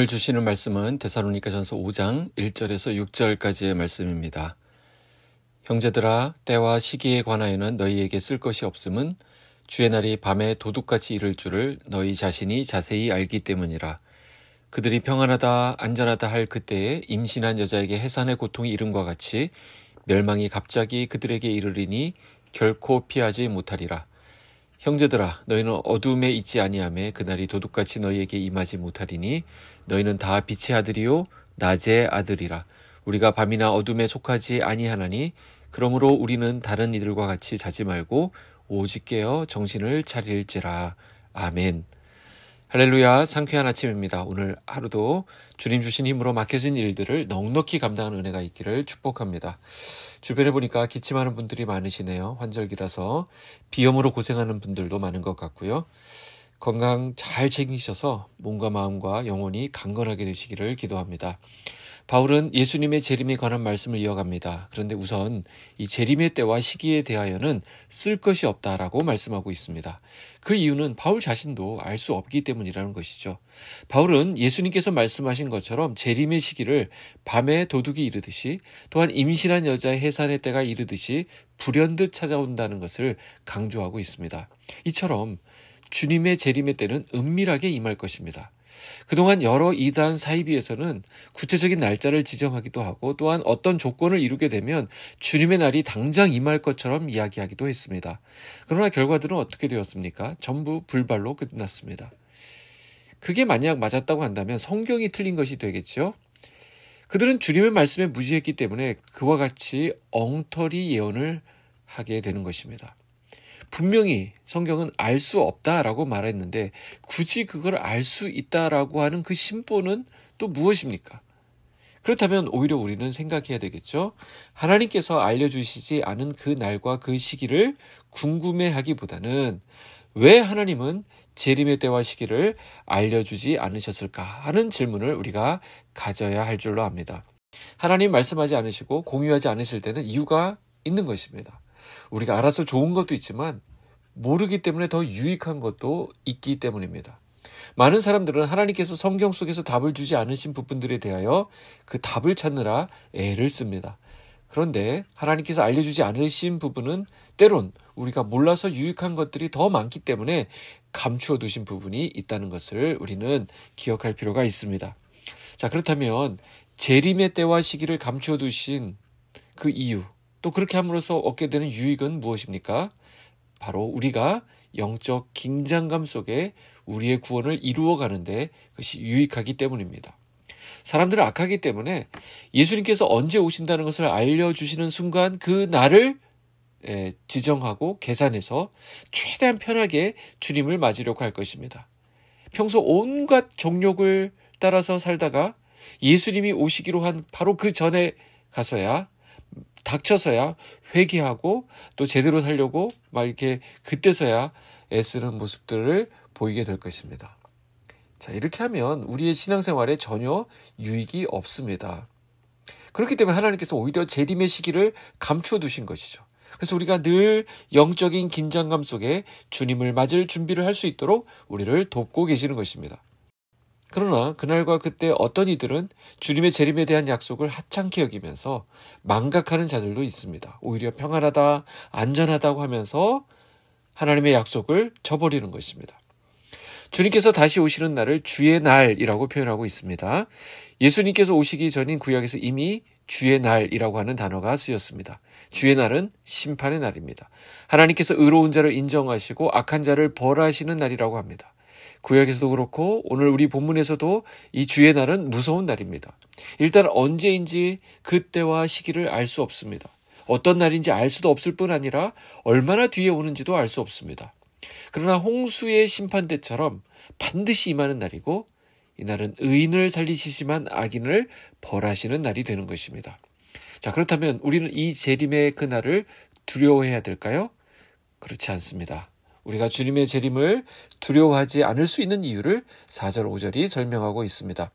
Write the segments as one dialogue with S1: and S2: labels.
S1: 오늘 주시는 말씀은 데살로니가전서 5장 1절에서 6절까지의 말씀입니다. 형제들아, 때와 시기에 관하여는 너희에게 쓸 것이 없음은 주의 날이 밤에 도둑같이 이를 줄을 너희 자신이 자세히 알기 때문이라. 그들이 평안하다 안전하다 할 그때에 임신한 여자에게 해산의 고통이 이름과 같이 멸망이 갑자기 그들에게 이르리니 결코 피하지 못하리라. 형제들아, 너희는 어둠에 있지 아니하매 그날이 도둑같이 너희에게 임하지 못하리니 너희는 다 빛의 아들이요 낮의 아들이라. 우리가 밤이나 어둠에 속하지 아니하나니 그러므로 우리는 다른 이들과 같이 자지 말고 오직 깨어 정신을 차릴지라. 아멘. 할렐루야. 상쾌한 아침입니다. 오늘 하루도 주님 주신 힘으로 맡겨진 일들을 넉넉히 감당하는 은혜가 있기를 축복합니다. 주변에 보니까 기침하는 분들이 많으시네요. 환절기라서 비염으로 고생하는 분들도 많은 것 같고요. 건강 잘 챙기셔서 몸과 마음과 영혼이 강건하게 되시기를 기도합니다. 바울은 예수님의 재림에 관한 말씀을 이어갑니다. 그런데 우선 이 재림의 때와 시기에 대하여는 쓸 것이 없다라고 말씀하고 있습니다. 그 이유는 바울 자신도 알 수 없기 때문이라는 것이죠. 바울은 예수님께서 말씀하신 것처럼 재림의 시기를 밤에 도둑이 이르듯이 또한 임신한 여자의 해산의 때가 이르듯이 불현듯 찾아온다는 것을 강조하고 있습니다. 이처럼 주님의 재림의 때는 은밀하게 임할 것입니다. 그동안 여러 이단 사이비에서는 구체적인 날짜를 지정하기도 하고 또한 어떤 조건을 이루게 되면 주님의 날이 당장 임할 것처럼 이야기하기도 했습니다. 그러나 결과들은 어떻게 되었습니까? 전부 불발로 끝났습니다. 그게 만약 맞았다고 한다면 성경이 틀린 것이 되겠죠? 그들은 주님의 말씀에 무지했기 때문에 그와 같이 엉터리 예언을 하게 되는 것입니다. 분명히 성경은 알 수 없다라고 말했는데 굳이 그걸 알 수 있다라고 하는 그 심보는 또 무엇입니까? 그렇다면 오히려 우리는 생각해야 되겠죠. 하나님께서 알려주시지 않은 그 날과 그 시기를 궁금해하기보다는 왜 하나님은 재림의 때와 시기를 알려주지 않으셨을까 하는 질문을 우리가 가져야 할 줄로 압니다. 하나님 말씀하지 않으시고 공유하지 않으실 때는 이유가 있는 것입니다. 우리가 알아서 좋은 것도 있지만 모르기 때문에 더 유익한 것도 있기 때문입니다. 많은 사람들은 하나님께서 성경 속에서 답을 주지 않으신 부분들에 대하여 그 답을 찾느라 애를 씁니다. 그런데 하나님께서 알려주지 않으신 부분은 때론 우리가 몰라서 유익한 것들이 더 많기 때문에 감추어 두신 부분이 있다는 것을 우리는 기억할 필요가 있습니다. 자, 그렇다면 재림의 때와 시기를 감추어 두신 그 이유, 또 그렇게 함으로써 얻게 되는 유익은 무엇입니까? 바로 우리가 영적 긴장감 속에 우리의 구원을 이루어가는데 그것이 유익하기 때문입니다. 사람들은 악하기 때문에 예수님께서 언제 오신다는 것을 알려주시는 순간 그 날을 지정하고 계산해서 최대한 편하게 주님을 맞으려고 할 것입니다. 평소 온갖 정욕을 따라서 살다가 예수님이 오시기로 한 바로 그 전에 가서야 닥쳐서야 회개하고 또 제대로 살려고 막 이렇게 그때서야 애쓰는 모습들을 보이게 될 것입니다. 자, 이렇게 하면 우리의 신앙생활에 전혀 유익이 없습니다. 그렇기 때문에 하나님께서 오히려 재림의 시기를 감추어 두신 것이죠. 그래서 우리가 늘 영적인 긴장감 속에 주님을 맞을 준비를 할 수 있도록 우리를 돕고 계시는 것입니다. 그러나 그날과 그때 어떤 이들은 주님의 재림에 대한 약속을 하찮게 여기면서 망각하는 자들도 있습니다. 오히려 평안하다, 안전하다고 하면서 하나님의 약속을 저버리는 것입니다. 주님께서 다시 오시는 날을 주의 날이라고 표현하고 있습니다. 예수님께서 오시기 전인 구약에서 이미 주의 날이라고 하는 단어가 쓰였습니다. 주의 날은 심판의 날입니다. 하나님께서 의로운 자를 인정하시고 악한 자를 벌하시는 날이라고 합니다. 구약에서도 그렇고 오늘 우리 본문에서도 이 주의 날은 무서운 날입니다. 일단 언제인지 그때와 시기를 알 수 없습니다. 어떤 날인지 알 수도 없을 뿐 아니라 얼마나 뒤에 오는지도 알 수 없습니다. 그러나 홍수의 심판 때처럼 반드시 임하는 날이고 이 날은 의인을 살리시지만 악인을 벌하시는 날이 되는 것입니다. 자, 그렇다면 우리는 이 재림의 그 날을 두려워해야 될까요? 그렇지 않습니다. 우리가 주님의 재림을 두려워하지 않을 수 있는 이유를 4절 5절이 설명하고 있습니다.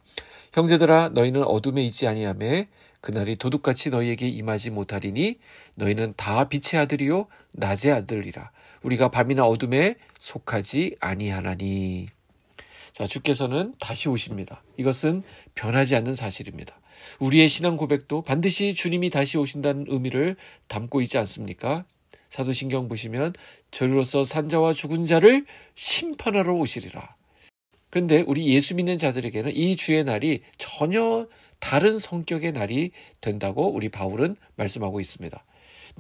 S1: 형제들아, 너희는 어둠에 있지 아니하매 그날이 도둑같이 너희에게 임하지 못하리니 너희는 다 빛의 아들이요 낮의 아들이라. 우리가 밤이나 어둠에 속하지 아니하나니. 자, 주께서는 다시 오십니다. 이것은 변하지 않는 사실입니다. 우리의 신앙 고백도 반드시 주님이 다시 오신다는 의미를 담고 있지 않습니까? 사도신경 보시면 저리로서 산자와 죽은 자를 심판하러 오시리라. 그런데 우리 예수 믿는 자들에게는 이 주의 날이 전혀 다른 성격의 날이 된다고 우리 바울은 말씀하고 있습니다.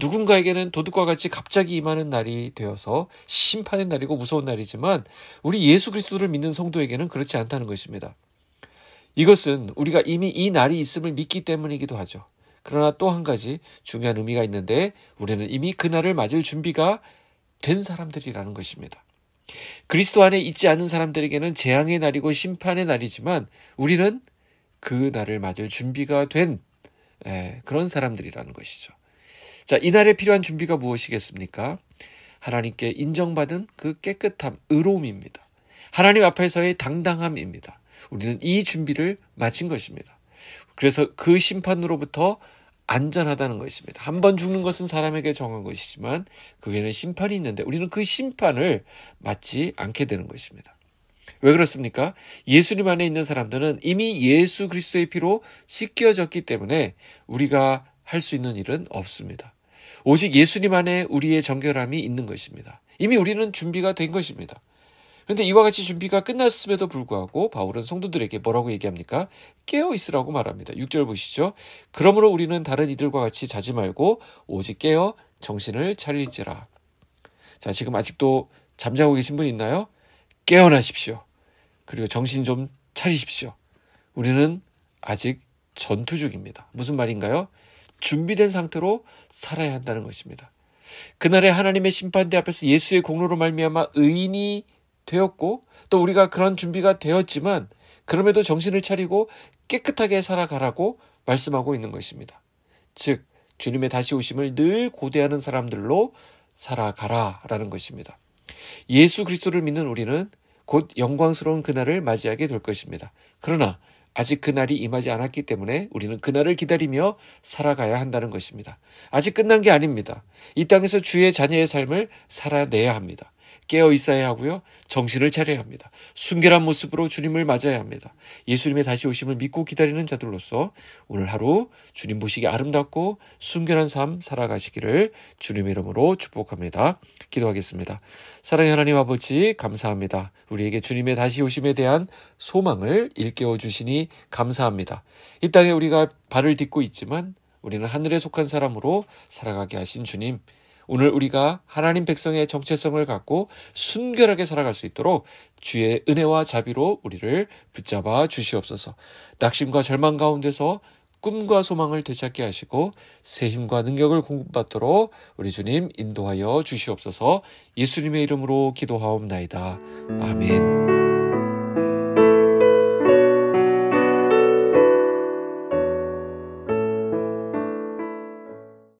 S1: 누군가에게는 도둑과 같이 갑자기 임하는 날이 되어서 심판의 날이고 무서운 날이지만 우리 예수 그리스도를 믿는 성도에게는 그렇지 않다는 것입니다. 이것은 우리가 이미 이 날이 있음을 믿기 때문이기도 하죠. 그러나 또 한 가지 중요한 의미가 있는데 우리는 이미 그 날을 맞을 준비가 된 사람들이라는 것입니다. 그리스도 안에 있지 않은 사람들에게는 재앙의 날이고 심판의 날이지만 우리는 그 날을 맞을 준비가 된 그런 사람들이라는 것이죠. 자, 이 날에 필요한 준비가 무엇이겠습니까? 하나님께 인정받은 그 깨끗함, 의로움입니다. 하나님 앞에서의 당당함입니다. 우리는 이 준비를 마친 것입니다. 그래서 그 심판으로부터 안전하다는 것입니다. 한 번 죽는 것은 사람에게 정한 것이지만 그 외에는 심판이 있는데 우리는 그 심판을 맞지 않게 되는 것입니다. 왜 그렇습니까? 예수님 안에 있는 사람들은 이미 예수 그리스도의 피로 씻겨졌기 때문에 우리가 할 수 있는 일은 없습니다. 오직 예수님 안에 우리의 정결함이 있는 것입니다. 이미 우리는 준비가 된 것입니다. 그런데 이와 같이 준비가 끝났음에도 불구하고 바울은 성도들에게 뭐라고 얘기합니까? 깨어 있으라고 말합니다. 6절 보시죠. 그러므로 우리는 다른 이들과 같이 자지 말고 오직 깨어 정신을 차릴지라. 자, 지금 아직도 잠자고 계신 분 있나요? 깨어나십시오. 그리고 정신 좀 차리십시오. 우리는 아직 전투 중입니다. 무슨 말인가요? 준비된 상태로 살아야 한다는 것입니다. 그날에 하나님의 심판대 앞에서 예수의 공로로 말미암아 의인이 되었고 또 우리가 그런 준비가 되었지만 그럼에도 정신을 차리고 깨끗하게 살아가라고 말씀하고 있는 것입니다. 즉 주님의 다시 오심을 늘 고대하는 사람들로 살아가라라는 것입니다. 예수 그리스도를 믿는 우리는 곧 영광스러운 그날을 맞이하게 될 것입니다. 그러나 아직 그날이 임하지 않았기 때문에 우리는 그날을 기다리며 살아가야 한다는 것입니다. 아직 끝난 게 아닙니다. 이 땅에서 주의 자녀의 삶을 살아내야 합니다. 깨어 있어야 하고요. 정신을 차려야 합니다. 순결한 모습으로 주님을 맞아야 합니다. 예수님의 다시 오심을 믿고 기다리는 자들로서 오늘 하루 주님 보시기 아름답고 순결한 삶 살아가시기를 주님의 이름으로 축복합니다. 기도하겠습니다. 사랑의 하나님 아버지 감사합니다. 우리에게 주님의 다시 오심에 대한 소망을 일깨워 주시니 감사합니다. 이 땅에 우리가 발을 딛고 있지만 우리는 하늘에 속한 사람으로 살아가게 하신 주님, 오늘 우리가 하나님 백성의 정체성을 갖고 순결하게 살아갈 수 있도록 주의 은혜와 자비로 우리를 붙잡아 주시옵소서. 낙심과 절망 가운데서 꿈과 소망을 되찾게 하시고 새 힘과 능력을 공급받도록 우리 주님 인도하여 주시옵소서. 예수님의 이름으로 기도하옵나이다. 아멘.